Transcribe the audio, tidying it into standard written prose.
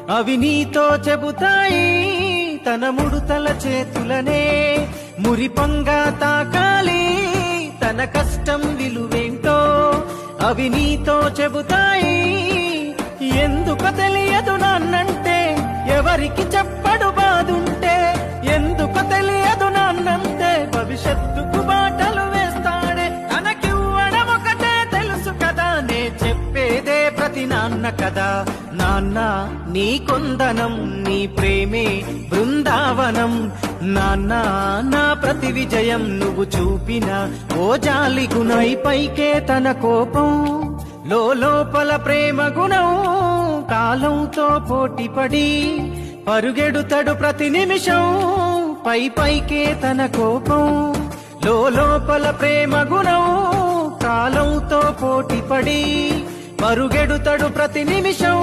అవి నీతో చెబుతాయి తన ముడుతల చేతులనే మురిపంగా తాకాలి తన కష్టం విలువేంటో అవి నీతో చెబుతాయి ఎందుకు తెలియదు నాన్నంటే ఎవరికి చెప్పడు బాదుంటే ఎందుకు తెలియదు నాన్నంటే భవిష్యత్తుకు బాటలు వేస్తాడే తనకివ్వడం ఒకటే తెలుసు కదా నే చెప్పేదే ప్రతి నాన్న కదా నాన్న నీ కొందనం నీ ప్రేమే బృందావనం నాన్న నా ప్రతి విజయం నువ్వు చూపిన ఓ జాలి గుణై పైకే తన కోపం లోపల ప్రేమ గుణం కాలంతో పోటీపడి పరుగెడుతడు ప్రతి నిమిషం పైకే తన కోపం లోపల ప్రేమ గుణం కాలంతో పోటీపడి పరుగెడుతడు ప్రతి నిమిషం